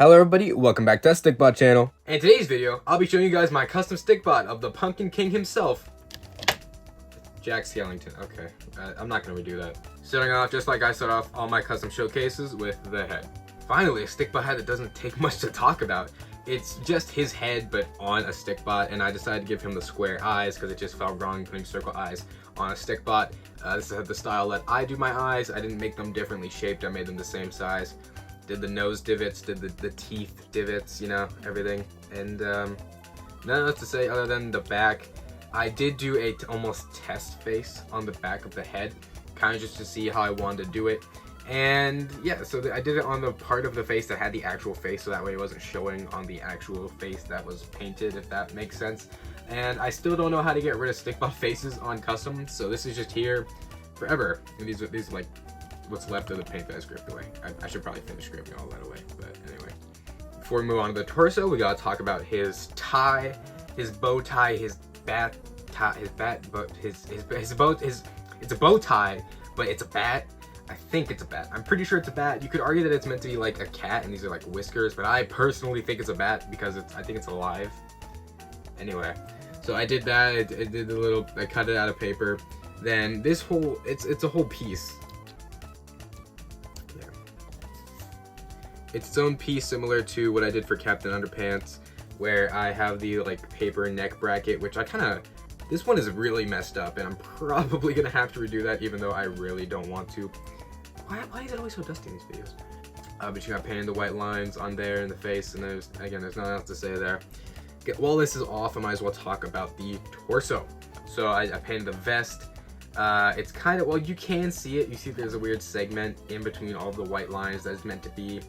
Hello everybody, welcome back to the Stikbot channel. In today's video, I'll be showing you guys my custom Stikbot of the Pumpkin King himself, Jack Skellington. Okay, I'm not gonna redo that. Starting off, just like I start off all my custom showcases with the head. Finally, a Stikbot head that doesn't take much to talk about. It's just his head, but on a Stikbot, and I decided to give him the square eyes because it just felt wrong putting circle eyes on a Stikbot. This is the style that I do my eyes. I didn't make them differently shaped, I made them the same size. Did the nose divots, did the teeth divots, you know, everything. And nothing else to say other than the back. I did do a almost test face on the back of the head, kind of just to see how I wanted to do it. And yeah, so I did it on the part of the face that had the actual face, so that way it wasn't showing on the actual face that was painted, if that makes sense. And I still don't know how to get rid of Stikbot faces on custom, so this is just here forever. And these are like what's left of the paint that I scraped away. I should probably finish scraping all that away, but anyway. Before we move on to the torso, we gotta talk about his tie, his bow tie, his bat tie, it's a bow tie, but it's a bat. I think it's a bat. I'm pretty sure it's a bat. You could argue that it's meant to be like a cat and these are like whiskers, but I personally think it's a bat because I think it's alive. Anyway, so I did that. I cut it out of paper. Then this whole, it's a whole piece. It's its own piece, similar to what I did for Captain Underpants, where I have the like paper neck bracket, which this one is really messed up, and I'm probably gonna have to redo that, even though I really don't want to. Why is it always so dusty in these videos? But you got painted the white lines on there in the face, and there's nothing else to say there. While this is off, I might as well talk about the torso. So I painted the vest. It's kind of, well, you can see it. You see there's a weird segment in between all the white lines that's meant to be,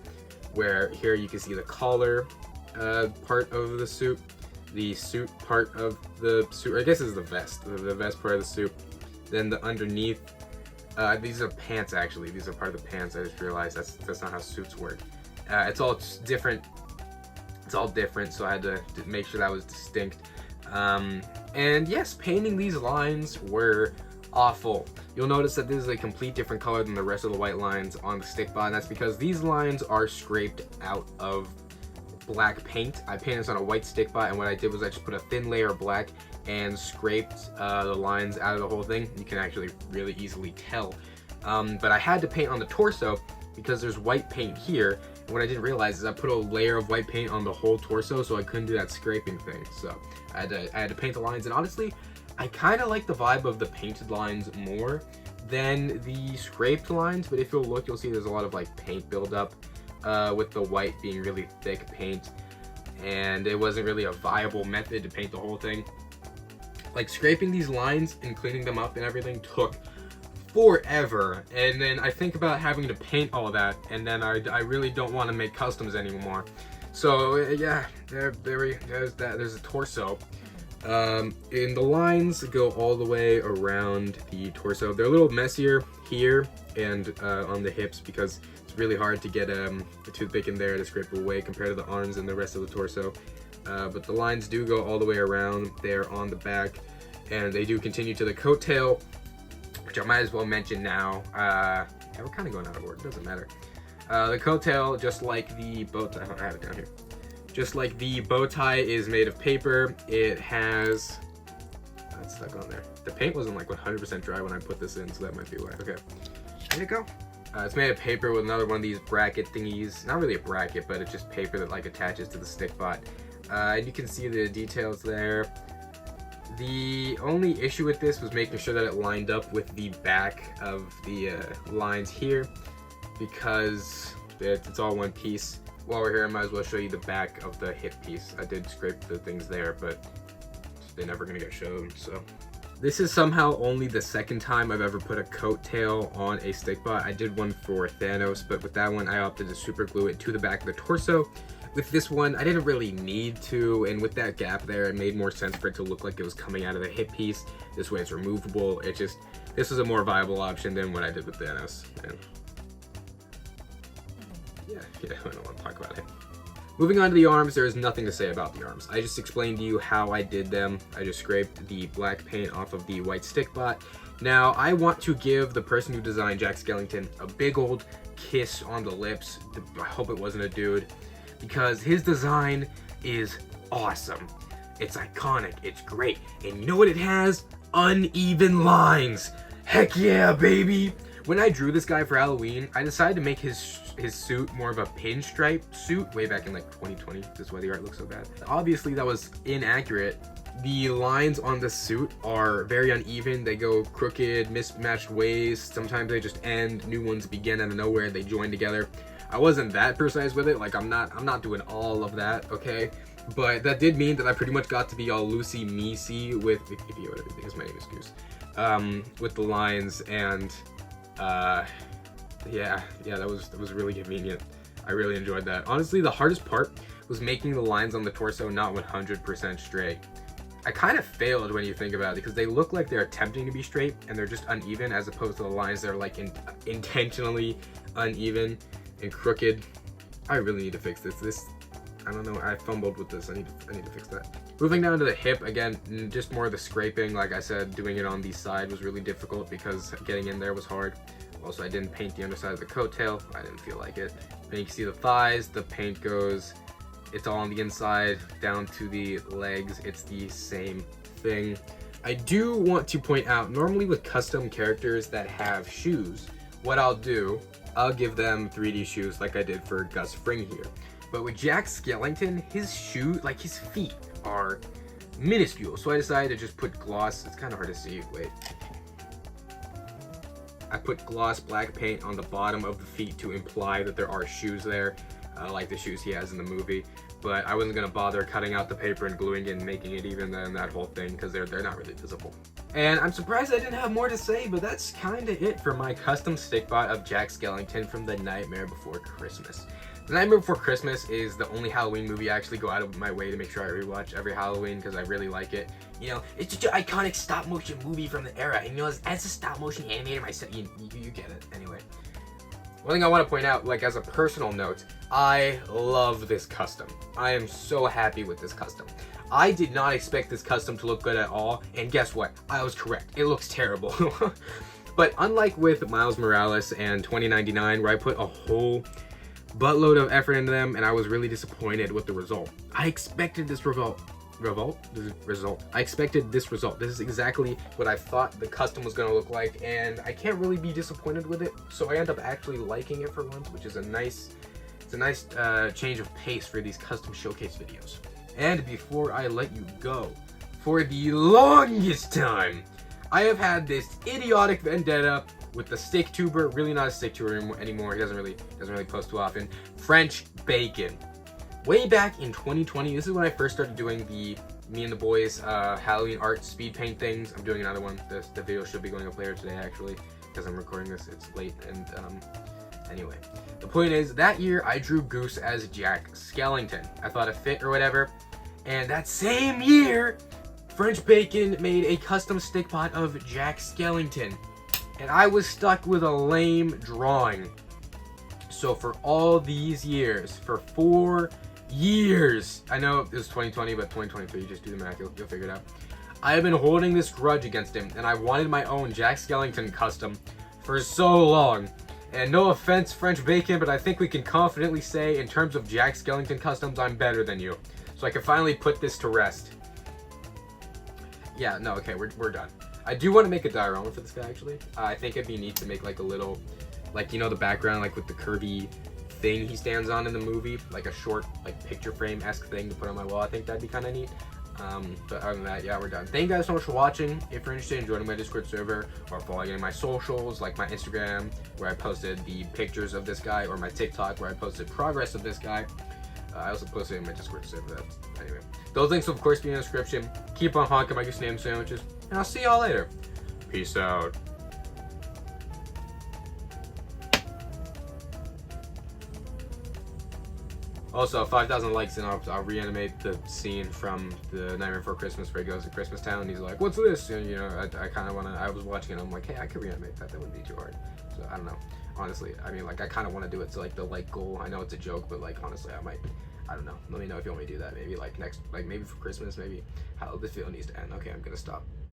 where here you can see the collar part of the suit, the suit part of the suit, or I guess it's the vest part of the suit. Then the underneath, these are pants actually. These are part of the pants. I just realized that's not how suits work. It's all different. It's all different, so I had to make sure that was distinct. And yes, painting these lines were awful. You'll notice that this is a complete different color than the rest of the white lines on the Stikbot, and that's because these lines are scraped out of black paint. I painted this on a white Stikbot, and what I did was I just put a thin layer of black and scraped the lines out of the whole thing. You can actually really easily tell. But I had to paint on the torso because there's white paint here, and what I didn't realize is I put a layer of white paint on the whole torso, so I couldn't do that scraping thing. So I had to paint the lines, and honestly, I kind of like the vibe of the painted lines more than the scraped lines, but if you'll look, you'll see there's a lot of like paint buildup with the white being really thick paint, and it wasn't really a viable method to paint the whole thing. Like scraping these lines and cleaning them up and everything took forever, and then I think about having to paint all that, and then I really don't want to make customs anymore. So yeah, there's that. There's a torso. And the lines go all the way around the torso. They're a little messier here and on the hips because it's really hard to get a toothpick in there to scrape away compared to the arms and the rest of the torso. But the lines do go all the way around there on the back, and they do continue to the coattail, which I might as well mention now. Yeah, we're kind of going out of order, it doesn't matter. The coattail, just like the bow tie, I have it down here. Just like the bow tie is made of paper, it has, that's stuck on there. The paint wasn't like 100% dry when I put this in, so that might be why. Okay, there you go. It's made of paper with another one of these bracket thingies. Not really a bracket, but it's just paper that like attaches to the Stikbot. And you can see the details there. The only issue with this was making sure that it lined up with the back of the lines here, because it's all one piece. While we're here, I might as well show you the back of the hip piece. I did scrape the things there, but they're never gonna get shown, so. This is somehow only the second time I've ever put a coattail on a Stikbot. I did one for Thanos, but with that one, I opted to super glue it to the back of the torso. With this one, I didn't really need to, and with that gap there, it made more sense for it to look like it was coming out of the hip piece. This way it's removable. This was a more viable option than what I did with Thanos. And yeah, I don't want to talk about it. Moving on to the arms, there is nothing to say about the arms. I just explained to you how I did them. I just scraped the black paint off of the white Stikbot. Now, I want to give the person who designed Jack Skellington a big old kiss on the lips. I hope it wasn't a dude. because his design is awesome. It's iconic, it's great, and you know what it has? Uneven lines. Heck yeah, baby! When I drew this guy for Halloween, I decided to make his suit more of a pinstripe suit way back in like 2020. This is why the art looks so bad. Obviously that was inaccurate. The lines on the suit are very uneven. They go crooked, mismatched ways. Sometimes they just end, new ones begin out of nowhere, they join together. I wasn't that precise with it, like I'm not doing all of that, okay? But that did mean that I pretty much got to be all loosey-meesey with, if you know what I mean, because my name is Goose, with the lines, and yeah, that was really convenient. I really enjoyed that. Honestly, the hardest part was making the lines on the torso not 100% straight. I kind of failed when you think about it, because they look like they're attempting to be straight and they're just uneven, as opposed to the lines that are like intentionally uneven and crooked. I really need to fix this. I don't know, I fumbled with this. I need to fix that. Moving down to the hip, again, just more of the scraping. Like I said, doing it on the side was really difficult because getting in there was hard. Also, I didn't paint the underside of the coattail. I didn't feel like it. Then you can see the thighs, the paint goes, it's all on the inside, down to the legs. It's the same thing. I do want to point out, normally with custom characters that have shoes, what I'll do, I'll give them 3D shoes like I did for Gus Fring here. But with Jack Skellington, his shoes, like his feet, are minuscule. So I decided to just put gloss. It's kind of hard to see. Wait. I put gloss black paint on the bottom of the feet to imply that there are shoes there, like the shoes he has in the movie. But I wasn't going to bother cutting out the paper and gluing it and making it even than that whole thing, because they're not really visible. And I'm surprised I didn't have more to say, but that's kind of it for my custom Stikbot of Jack Skellington from The Nightmare Before Christmas. The Nightmare Before Christmas is the only Halloween movie I actually go out of my way to make sure I rewatch every Halloween, because I really like it. You know, it's just an iconic stop motion movie from the era, and you know, as a stop motion animator myself, you get it. Anyway. One thing I want to point out, like as a personal note, I love this custom. I am so happy with this custom. I did not expect this custom to look good at all, and guess what? I was correct. It looks terrible. But unlike with Miles Morales and 2099, where I put a whole buttload of effort into them, and I was really disappointed with the result. I expected this result. I expected this result. This is exactly what I thought the custom was going to look like, and I can't really be disappointed with it. So I end up actually liking it for once, which is a nice change of pace for these custom showcase videos. And before I let you go, for the longest time, I have had this idiotic vendetta with the stick tuber, really not a stick tuber anymore. He doesn't really post too often. French Bacon. Way back in 2020, this is when I first started doing the me and the boys Halloween art speed paint things. I'm doing another one. The video should be going up later today, actually, because I'm recording this. It's late, and anyway. The point is, that year I drew Goose as Jack Skellington. I thought it fit or whatever. And that same year, French Bacon made a custom Stikbot of Jack Skellington. And I was stuck with a lame drawing. So for all these years, for 4 years, I know it was 2020, but 2023, just do the math, you'll figure it out. I have been holding this grudge against him, and I wanted my own Jack Skellington custom for so long. And no offense, French Bacon, but I think we can confidently say, in terms of Jack Skellington customs, I'm better than you. So I can finally put this to rest. Yeah, no, okay, we're done. I do want to make a diorama for this guy, actually. I think it'd be neat to make like a little, like, you know, the background, like with the curvy thing he stands on in the movie, like a short, like picture frame-esque thing to put on my wall. I think that'd be kind of neat. But other than that, yeah, we're done. Thank you guys so much for watching. If you're interested in joining my Discord server or following any of my socials, like my Instagram, where I posted the pictures of this guy, or my TikTok, where I posted progress of this guy, I also posted in my Discord server. Anyway, those links will of course be in the description. Keep on honking my Goose Name sandwiches, and I'll see y'all later. Peace out. Also, 5,000 likes and I'll reanimate the scene from the Nightmare Before Christmas where he goes to Christmas Town and he's like, "What's this?" And you know, I kind of want to. I was watching it. I'm like, hey, I could reanimate that. That wouldn't be too hard. So I don't know. Honestly, I mean, like, I kind of want to do it to like the like goal. I know it's a joke, but like honestly, I might. I don't know. Let me know if you want me to do that. Maybe like next, like maybe for Christmas. Maybe how this video needs to end. Okay, I'm gonna stop.